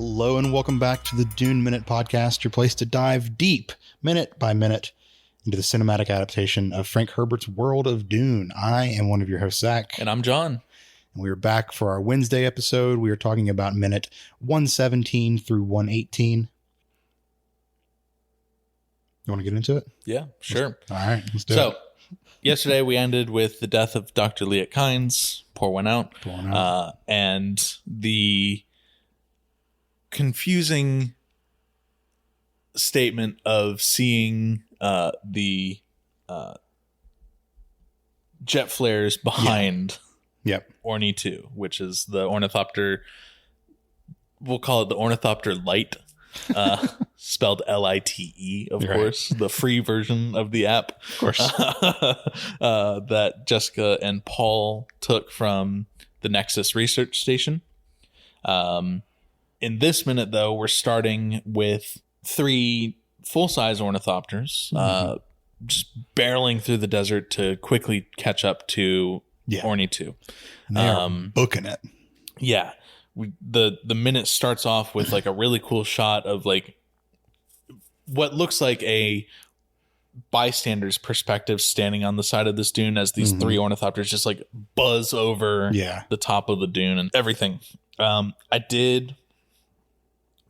Hello and welcome back to the Dune Minute Podcast, your place to dive deep, minute by minute, into the cinematic adaptation of Frank Herbert's world of Dune. I am one of your hosts, Zach. And I'm John. And we are back for our Wednesday episode. We are talking about minute 117 through 118. You want to get into it? Yeah, sure. All right, let's do it. Yesterday we ended with the death of Dr. Liet Kynes. Pour one out. And the confusing statement of seeing the jet flares behind Orny 2, which is the ornithopter. We'll call it the ornithopter light, spelled Lite, of course, the free version of the app, of course, that Jessica and Paul took from the Nexus research station. In this minute, though, we're starting with 3 full-size ornithopters, just barreling through the desert to quickly catch up to Orny 2. They are booking it. Yeah. The minute starts off with like a really cool shot of like what looks like a bystander's perspective standing on the side of this dune as these 3 ornithopters just like buzz over the top of the dune and everything. I did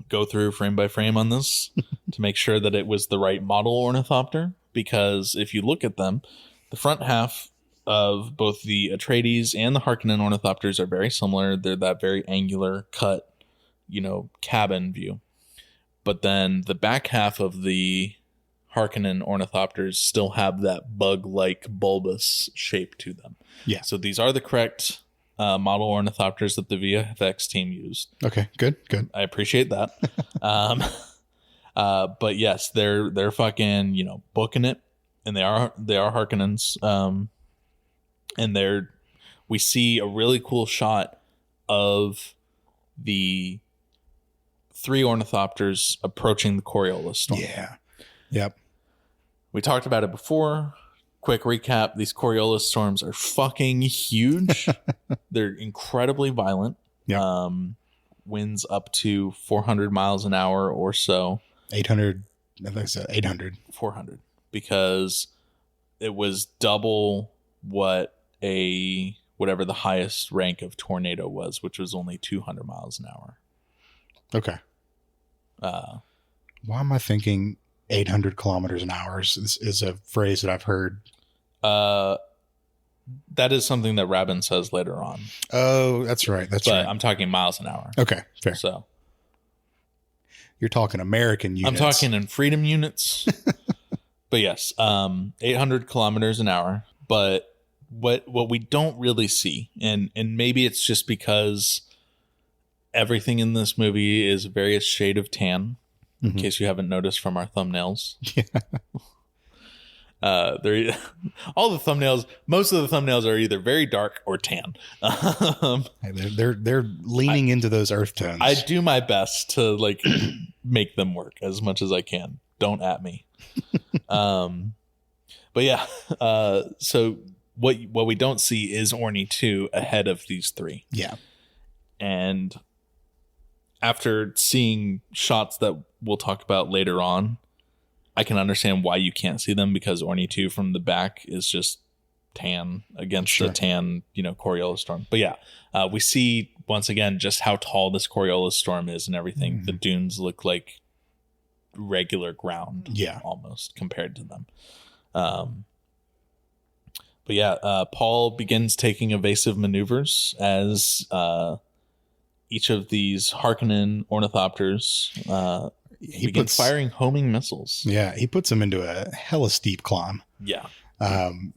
go through frame by frame on this to make sure that it was the right model ornithopter, because if you look at them, the front half of both the Atreides and the Harkonnen ornithopters are very similar. They're that very angular cut, cabin view. But then the back half of the Harkonnen ornithopters still have that bug-like bulbous shape to them. Yeah. So these are the correct model ornithopters that the VFX team used. Okay, good. I appreciate that. But yes, they're fucking, booking it, and they are Harkonnens. And we see a really cool shot of the 3 ornithopters approaching the Coriolis storm. Yeah. Yep. We talked about it before. Quick recap. These Coriolis storms are fucking huge. They're incredibly violent. Yep. Winds up to 400 miles an hour or so. 800. I think I said 800. 400. Because it was double whatever the highest rank of tornado was, which was only 200 miles an hour. Okay. Why am I thinking 800 kilometers an hour is a phrase that I've heard? That is something that Rabin says later on. Oh, that's right. But I'm talking miles an hour. Okay, fair. So you're talking American units. I'm talking in freedom units. But yes, 800 kilometers an hour. But what we don't really see, and maybe it's just because everything in this movie is various shade of tan, in case you haven't noticed from our thumbnails. Yeah. All the thumbnails, most of the thumbnails are either very dark or tan. They're leaning into those earth tones. I do my best to like make them work as much as I can. Don't at me. But yeah, so what we don't see is Orny 2 ahead of these 3. Yeah. And after seeing shots that we'll talk about later on, I can understand why you can't see them, because Orny 2 from the back is just tan against the tan, Coriolis storm. But yeah, we see once again just how tall this Coriolis storm is and everything. The dunes look like regular ground, almost compared to them. But yeah, Paul begins taking evasive maneuvers as each of these Harkonnen ornithopters he begins firing homing missiles. Yeah, he puts them into a hella steep climb. Yeah.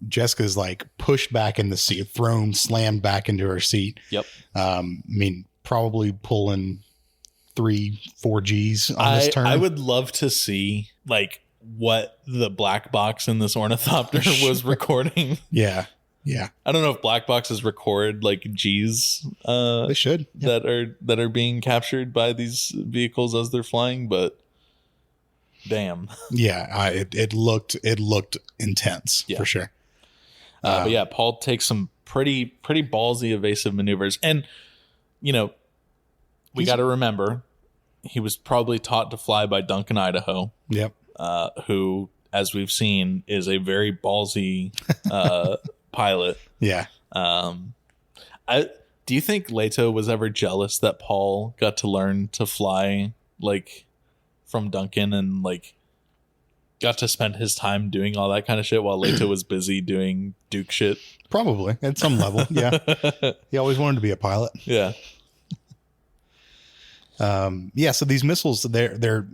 Jessica's like pushed back in the seat, slammed back into her seat. Yep. Probably pulling 3-4 G's on this turn. I would love to see like what the black box in this ornithopter was recording. Yeah. I don't know if black boxes record like G's. They should. That are being captured by these vehicles as they're flying, but damn. Yeah, it looked intense for sure. But yeah, Paul takes some pretty ballsy evasive maneuvers, and we got to remember he was probably taught to fly by Duncan Idaho, Yep. who, as we've seen, is a very ballsy pilot. Yeah. Do you think Leto was ever jealous that Paul got to learn to fly like from Duncan and like got to spend his time doing all that kind of shit while Leto was busy doing Duke shit? Probably at some level. Yeah. He always wanted to be a pilot. Yeah. So these missiles, they're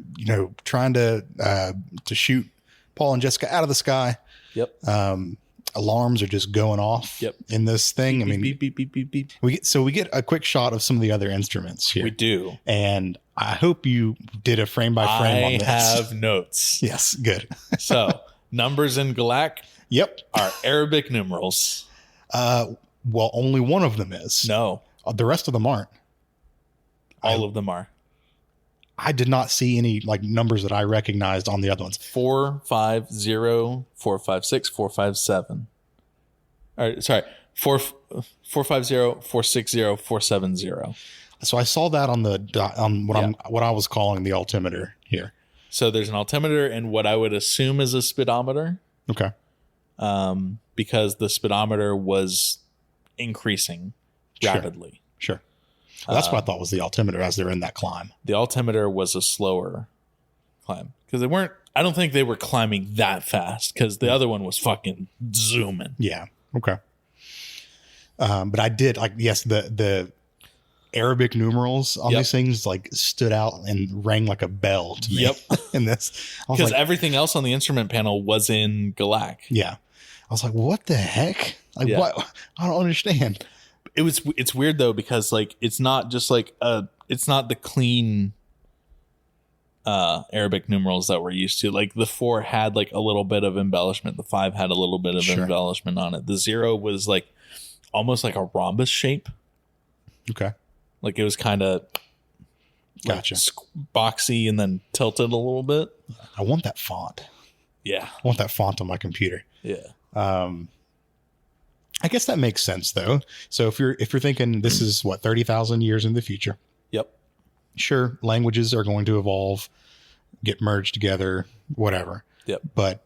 trying to shoot Paul and Jessica out of the sky. Yep. Alarms are just going off. Yep. In this thing. Beep, beep, beep, beep, beep. We get a quick shot of some of the other instruments here. We do. And I hope you did a frame by frame on this. I have notes. Yes, good. So numbers in Galak Yep. are Arabic numerals. Well, only one of them is. No. The rest of them aren't. All of them are. I did not see any like numbers that I recognized on the other ones. 450, 456, 457. Sorry, 450, 460, 470. So I saw that on what I was calling the altimeter here. So there's an altimeter and what I would assume is a speedometer. Okay. Because the speedometer was increasing rapidly. Sure. Well, that's what I thought was the altimeter as they're in that climb. The altimeter was a slower climb because I don't think they were climbing that fast because the other one was fucking zooming. Yeah. Okay. But I did the Arabic numerals on these things like stood out and rang like a bell to me. Yep. In this, because everything else on the instrument panel was in Galak. Yeah. I was like, what the heck? Like what? I don't understand. It's weird though because like it's not just like it's not the clean Arabic numerals that we're used to. Like the 4 had like a little bit of embellishment. The 5 had a little bit of embellishment on it. The 0 was like almost like a rhombus shape. Okay. Like it was kind of gotcha boxy and then tilted a little bit. I want that font. Yeah. I want that font on my computer. Yeah. I guess that makes sense though. So if you're thinking this is 30,000 years in the future. Yep. Sure, languages are going to evolve, get merged together, whatever. Yep. But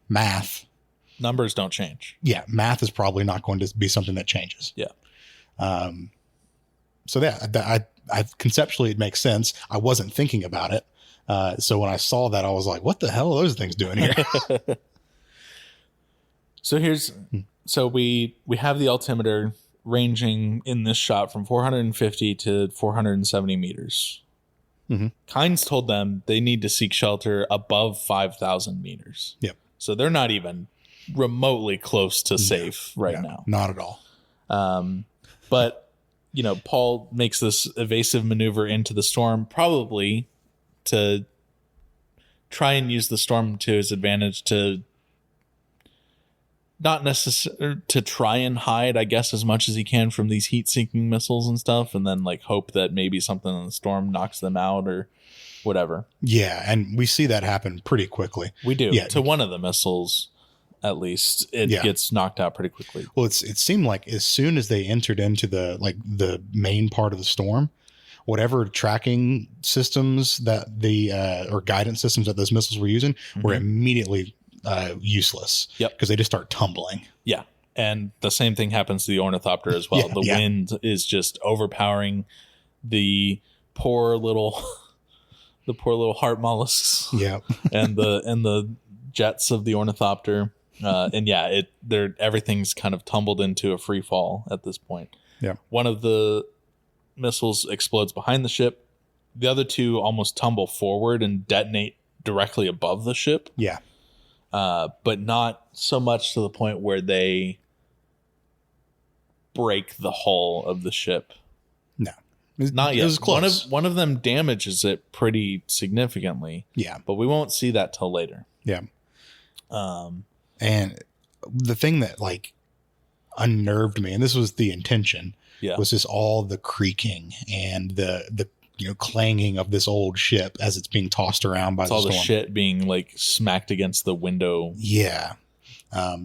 numbers don't change. Yeah, math is probably not going to be something that changes. Yeah. So I conceptually it makes sense. I wasn't thinking about it. So when I saw that, I was like, what the hell are those things doing here? So we have the altimeter ranging in this shot from 450 to 470 meters. Mm-hmm. Kynes told them they need to seek shelter above 5,000 meters. Yep. So they're not even remotely close to safe now. Not at all. But, Paul makes this evasive maneuver into the storm, probably to try and use the storm to his advantage to not necessarily to try and hide, I guess, as much as he can from these heat-seeking missiles and stuff, and then like hope that maybe something in the storm knocks them out or whatever. Yeah, and we see that happen pretty quickly. We do. Yeah. To one of the missiles, at least, it gets knocked out pretty quickly. Well, it seemed like as soon as they entered into the main part of the storm, whatever tracking systems that or guidance systems that those missiles were using were immediately useless. Yep. Because they just start tumbling. Yeah. And the same thing happens to the ornithopter as well. The wind is just overpowering the poor little heart mollusks. Yeah. and the jets of the ornithopter. Everything's kind of tumbled into a free fall at this point. Yeah. One of the missiles explodes behind the ship. The other 2 almost tumble forward and detonate directly above the ship. Yeah. But not so much to the point where they break the hull of the ship. No. Not yet. It was close. One of them damages it pretty significantly. Yeah. But we won't see that till later. Yeah. And the thing that like unnerved me, and this was the intention, was just all the creaking and the clanging of this old ship as it's being tossed around by the storm. All the shit being like smacked against the window. Yeah.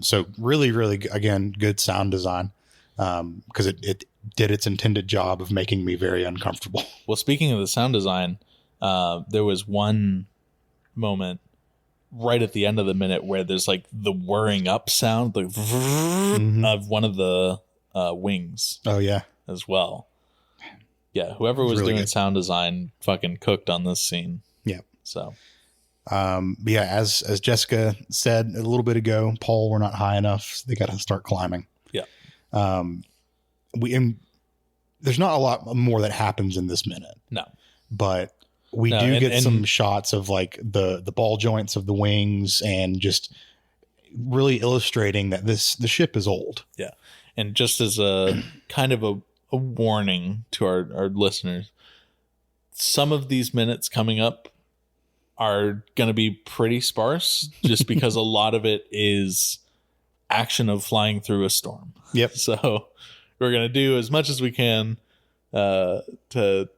So really, really, again, good sound design because it did its intended job of making me very uncomfortable. Well, speaking of the sound design, There was one moment right at the end of the minute where there's like the whirring up sound, like of one of the wings. Oh yeah, as well. Yeah, whoever was really doing good. sound design fucking cooked on this scene. Yeah. So, yeah, as Jessica said a little bit ago, Paul, we're not high enough. So they got to start climbing. Yeah. There's not a lot more that happens in this minute. No. But we do get some shots of like the ball joints of the wings and just really illustrating that the ship is old. Yeah. And just as a kind of a warning to our listeners, some of these minutes coming up are going to be pretty sparse just because a lot of it is action of flying through a storm. Yep. So we're going to do as much as we can to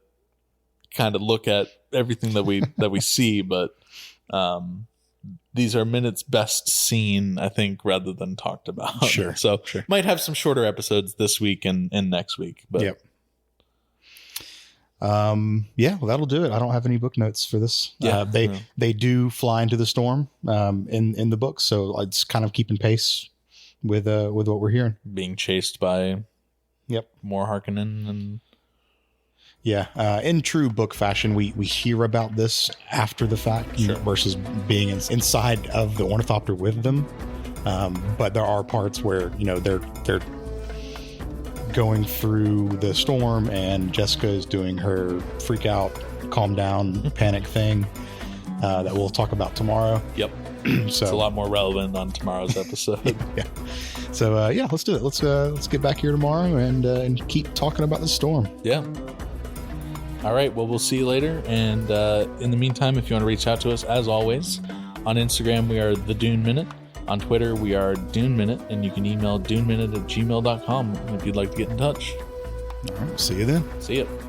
kind of look at everything that we see, but these are minutes best seen, I think, rather than talked about. Sure. So might have some shorter episodes this week and next week. But yep. Yeah, well, that'll do it. I don't have any book notes for this. Yeah, they do fly into the storm in the book, so it's kind of keeping pace with what we're hearing. Being chased by more Harkonnen and in true book fashion, we hear about this after the fact versus being inside of the ornithopter with them. But there are parts where they're going through the storm and Jessica is doing her freak out, calm down, panic thing that we'll talk about tomorrow. Yep. So it's a lot more relevant on tomorrow's episode. Yeah. So let's do it. Let's get back here tomorrow and keep talking about the storm. Yeah. All right. Well, we'll see you later. And in the meantime, if you want to reach out to us, as always, on Instagram, we are The Dune Minute. On Twitter, we are Dune Minute. And you can email duneminute@gmail.com if you'd like to get in touch. All right. See you then. See you.